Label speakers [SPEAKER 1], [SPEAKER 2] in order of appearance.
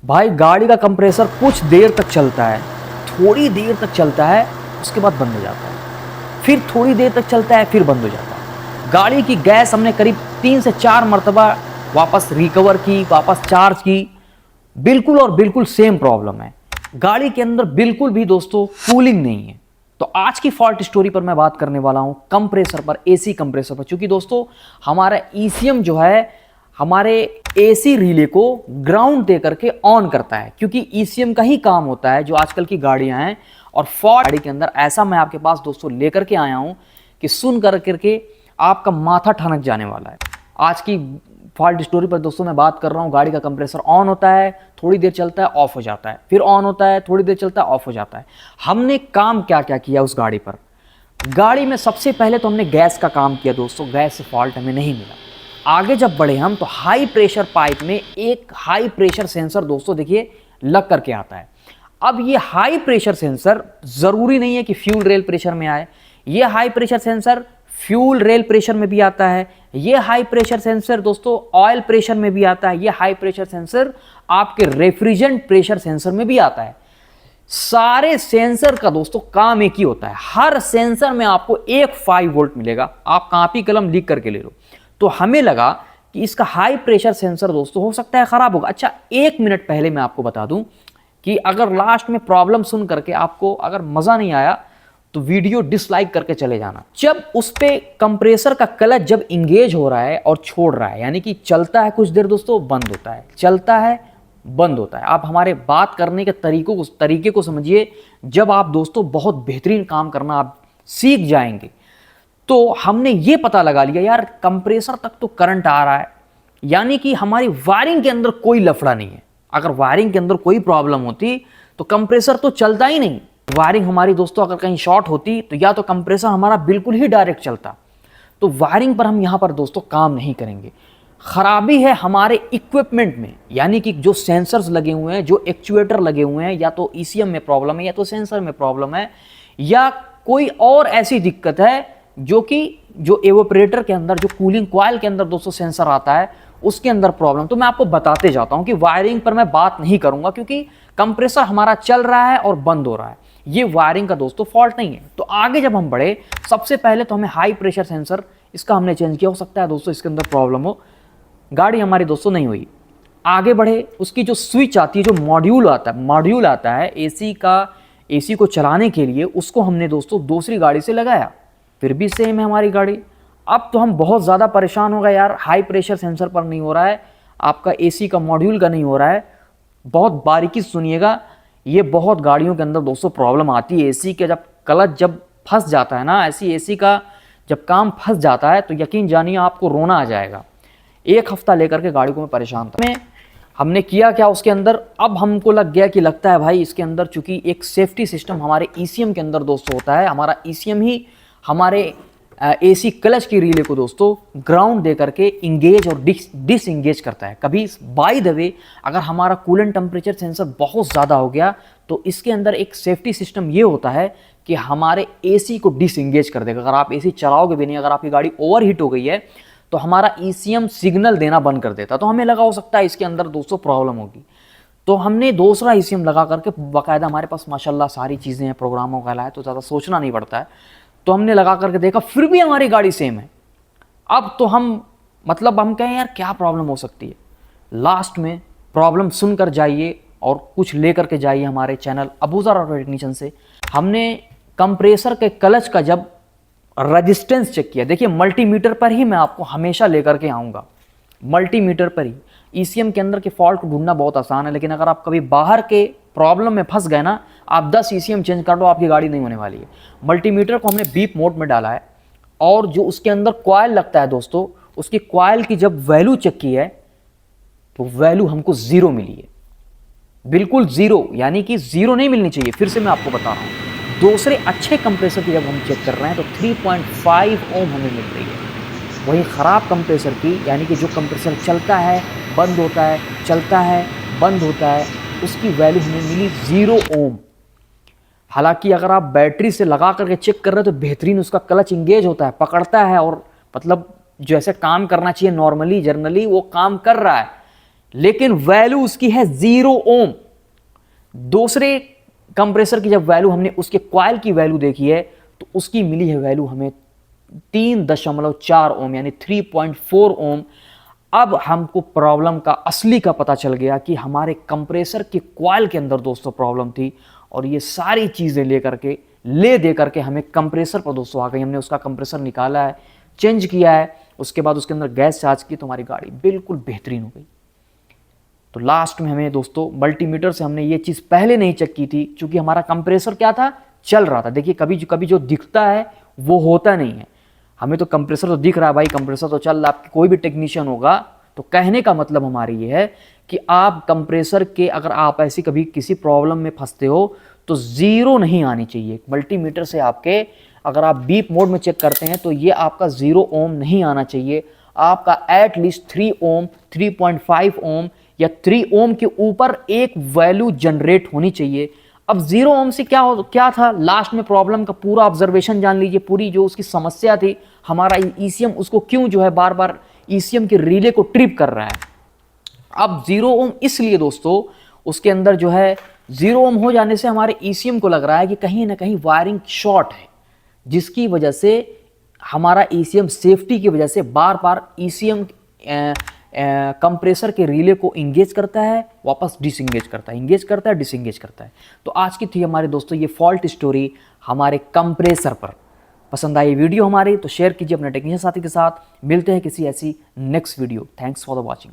[SPEAKER 1] भाई गाड़ी का कंप्रेसर कुछ देर तक चलता है, थोड़ी देर तक चलता है, उसके बाद बंद हो जाता है, फिर थोड़ी देर तक चलता है, फिर बंद हो जाता है। गाड़ी की गैस हमने करीब 3 से 4 मरतबा वापस रिकवर की, वापस चार्ज की, बिल्कुल और बिल्कुल सेम प्रॉब्लम है। गाड़ी के अंदर बिल्कुल भी दोस्तों कूलिंग नहीं है। तो आज की फॉल्ट स्टोरी पर मैं बात करने वाला हूं कंप्रेसर पर, एसी कंप्रेसर पर। क्योंकि दोस्तों हमारा ईसीएम जो है हमारे एसी रिले को ग्राउंड दे करके ऑन करता है, क्योंकि ईसीएम का ही काम होता है जो आजकल की गाड़ियां हैं। और फॉल्ट गाड़ी के अंदर ऐसा मैं आपके पास दोस्तों लेकर के आया हूं कि सुन करके आपका माथा ठनक जाने वाला है। आज की फॉल्ट स्टोरी पर दोस्तों मैं बात कर रहा हूं, गाड़ी का कंप्रेसर ऑन होता है, थोड़ी देर चलता है, ऑफ हो जाता है, फिर ऑन होता है, थोड़ी देर चलता है, ऑफ हो जाता है। हमने काम क्या क्या किया उस गाड़ी पर? गाड़ी में सबसे पहले तो हमने गैस का काम किया दोस्तों, गैस से फॉल्ट हमें नहीं मिला। आगे जब बढ़े हम तो हाई प्रेशर पाइप में एक हाई प्रेशर सेंसर दोस्तों देखिए लग करके आता है। अब ये हाई प्रेशर सेंसर जरूरी नहीं है कि फ्यूल रेल प्रेशर में आए, ये high pressure sensor fuel rail pressure में भी आता है, ये हाई प्रेशर सेंसर दोस्तों ऑयल प्रेशर में भी आता है, ये हाई प्रेशर सेंसर आपके रेफ्रिजरेंट प्रेशर सेंसर में भी आता है। सारे सेंसर का दोस्तों काम एक ही होता है, हर सेंसर में आपको एक 5 वोल्ट मिलेगा। आप कॉपी कलम लिख करके ले लो। तो हमें लगा कि इसका हाई प्रेशर सेंसर दोस्तों हो सकता है खराब होगा। अच्छा, 1 मिनट पहले मैं आपको बता दूं कि अगर लास्ट में प्रॉब्लम सुन करके आपको अगर मजा नहीं आया तो वीडियो डिसलाइक करके चले जाना। जब उस पे कंप्रेसर का क्लच जब इंगेज हो रहा है और छोड़ रहा है, यानी कि चलता है कुछ देर दोस्तों, बंद होता है, चलता है, बंद होता है। आप हमारे बात करने के तरीके को समझिए। जब आप दोस्तों बहुत बेहतरीन काम करना आप सीख जाएंगे तो हमने ये पता लगा लिया यार कंप्रेसर तक तो करंट आ रहा है, यानी कि हमारी वायरिंग के अंदर कोई लफड़ा नहीं है। अगर वायरिंग के अंदर कोई प्रॉब्लम होती तो कंप्रेसर तो चलता ही नहीं। वायरिंग हमारी दोस्तों अगर कहीं शॉर्ट होती तो या तो कंप्रेसर हमारा बिल्कुल ही डायरेक्ट चलता। तो वायरिंग पर हम यहां पर दोस्तों काम नहीं करेंगे। खराबी है हमारे इक्विपमेंट में, यानी कि जो सेंसर्स लगे हुए हैं, जो एक्चुएटर लगे हुए हैं, या तो ईसीएम में प्रॉब्लम है, या तो सेंसर में प्रॉब्लम है, या कोई और ऐसी दिक्कत है जो एवोपरेटर के अंदर, जो कूलिंग कॉइल के अंदर दोस्तों सेंसर आता है, उसके अंदर प्रॉब्लम। तो मैं आपको बताते जाता हूं कि वायरिंग पर मैं बात नहीं करूंगा, क्योंकि कंप्रेसर हमारा चल रहा है और बंद हो रहा है, ये वायरिंग का दोस्तों फॉल्ट नहीं है। तो आगे जब हम बढ़े, सबसे पहले तो हमें हाई प्रेशर सेंसर इसका हमने चेंज किया। हो सकता है दोस्तों इसके अंदर प्रॉब्लम हो, गाड़ी हमारी दोस्तों नहीं हुई। आगे बढ़े, उसकी जो स्विच आती है, जो मॉड्यूल आता है एसी को चलाने के लिए, उसको हमने दोस्तों दूसरी गाड़ी से लगाया, फिर भी सेम है हमारी गाड़ी। अब तो हम बहुत ज़्यादा परेशान हो गए यार, हाई प्रेशर सेंसर पर नहीं हो रहा है, आपका एसी का मॉड्यूल का नहीं हो रहा है। बहुत बारीकी सुनिएगा, ये बहुत गाड़ियों के अंदर दोस्तों प्रॉब्लम आती है। एसी के जब क्लच जब फंस जाता है ना, ऐसी एसी का जब काम फंस जाता है तो यकीन जानिए आपको रोना आ जाएगा। 1 हफ्ता लेकर के गाड़ी को मैं परेशान था। हमने किया क्या उसके अंदर, अब हमको लगता है भाई इसके अंदर चूंकि एक सेफ्टी सिस्टम हमारे ईसीएम के अंदर दोस्तों होता है, हमारा ईसीएम ही हमारे एसी क्लच की रिले को दोस्तों ग्राउंड दे करके इंगेज और डिसएंगेज करता है। कभी बाय द वे अगर हमारा कूलेंट टेम्परेचर सेंसर बहुत ज़्यादा हो गया तो इसके अंदर एक सेफ्टी सिस्टम ये होता है कि हमारे एसी को डिसएंगेज कर देगा। अगर आप एसी चलाओगे भी नहीं, अगर आपकी गाड़ी ओवरहीट हो गई है तो हमारा ईसीएम सिग्नल देना बंद कर देता। तो हमें लगा हो सकता है इसके अंदर दोस्तों प्रॉब्लम होगी, तो हमने दूसरा ईसीएम लगा करके, बाकायदा हमारे पास माशाल्लाह सारी चीज़ें हैं, प्रोग्रामों का है, तो ज़्यादा सोचना नहीं पड़ता है। तो हमने लगा करके देखा, फिर भी हमारी गाड़ी सेम है। अब तो हम कहें यार क्या प्रॉब्लम हो सकती है। लास्ट में प्रॉब्लम सुनकर जाइए और कुछ लेकर के जाइए हमारे चैनल अबूज़र ऑटो टेक्नीशियन से। हमने कंप्रेसर के क्लच का जब रेजिस्टेंस चेक किया, देखिए मल्टीमीटर पर ही मैं आपको हमेशा लेकर के आऊँगा, मल्टीमीटर पर ही। ईसीएम के अंदर के फॉल्ट को ढूंढना बहुत आसान है, लेकिन अगर आप कभी बाहर के प्रॉब्लम में फंस गए ना, आप 10 ईसीएम चेंज कर लो, आपकी गाड़ी नहीं होने वाली है। मल्टीमीटर को हमने बीप मोड में डाला है, और जो उसके अंदर कॉइल लगता है दोस्तों, उसकी कॉइल की जब वैल्यू चेक की है तो वैल्यू हमको 0 मिली है, बिल्कुल 0, यानी कि 0 नहीं मिलनी चाहिए। फिर से मैं आपको बता रहा हूँ, दूसरे अच्छे कंप्रेसर की जब हम चेक कर रहे हैं तो 3.5 ओम हमें मिल रही है। वही ख़राब कंप्रेसर की, यानी कि जो कंप्रेसर चलता है बंद होता है, चलता है बंद होता है, उसकी वैल्यू हमें मिली 0 ओम। हालांकि अगर आप बैटरी से लगा करके चेक कर रहे हो तो बेहतरीन उसका क्लच इंगेज होता है, पकड़ता है, और जैसे काम करना चाहिए नॉर्मली जनरली वो काम कर रहा है। लेकिन वैल्यू उसकी है 0 ओम। दूसरे कंप्रेसर की जब वैल्यू हमने उसके कॉइल की वैल्यू देखी है तो उसकी मिली है वैल्यू हमें 3.4 ओम यानी 3.4 ओम। अब हमको प्रॉब्लम का असली का पता चल गया कि हमारे कंप्रेसर के कॉइल के अंदर दोस्तों प्रॉब्लम थी, और ये सारी चीज़ें दे करके हमें कंप्रेसर पर दोस्तों आ गई। हमने उसका कंप्रेसर निकाला है, चेंज किया है, उसके बाद उसके अंदर गैस चार्ज की तो हमारी गाड़ी बिल्कुल बेहतरीन हो गई। तो लास्ट में हमें दोस्तों मल्टीमीटर से हमने ये चीज़ पहले नहीं चेक की थी, क्योंकि हमारा कंप्रेसर क्या था, चल रहा था। देखिए कभी कभी जो दिखता है वो होता नहीं है। हमें तो कंप्रेसर तो दिख रहा है भाई, कंप्रेसर तो चल रहा है। कोई भी टेक्नीशियन होगा तो कहने का मतलब हमारी ये है कि आप कंप्रेसर के अगर आप ऐसी कभी किसी प्रॉब्लम में फंसते हो तो 0 नहीं आनी चाहिए। मल्टीमीटर से आपके अगर आप बीप मोड में चेक करते हैं तो ये आपका 0 ओम नहीं आना चाहिए। आपका एटलीस्ट 3 ओम, 3.5 ओम या 3 ओम के ऊपर एक वैल्यू जनरेट होनी चाहिए। अब 0 ओम से क्या था लास्ट में प्रॉब्लम का पूरा ऑब्जर्वेशन जान लीजिए। पूरी जो उसकी समस्या थी, हमारा ईसीएम उसको क्यों जो है बार बार ईसीएम के रिले को ट्रिप कर रहा है। अब 0 ओम इसलिए दोस्तों उसके अंदर जो है 0 ओम हो जाने से हमारे ईसीएम को लग रहा है कि कहीं ना कहीं वायरिंग शॉर्ट है, जिसकी वजह से हमारा ईसीएम सेफ्टी की वजह से बार बार ईसीएम कंप्रेसर के रिले को इंगेज करता है, वापस डिसंगेज करता है, इंगेज करता है, डिसंगेज करता है। तो आज की थी हमारे दोस्तों ये फॉल्ट स्टोरी हमारे कंप्रेसर पर। पसंद आई वीडियो हमारी तो शेयर कीजिए अपने टेक्नीशियन साथी के साथ। मिलते हैं किसी ऐसी next video. Thanks for the watching.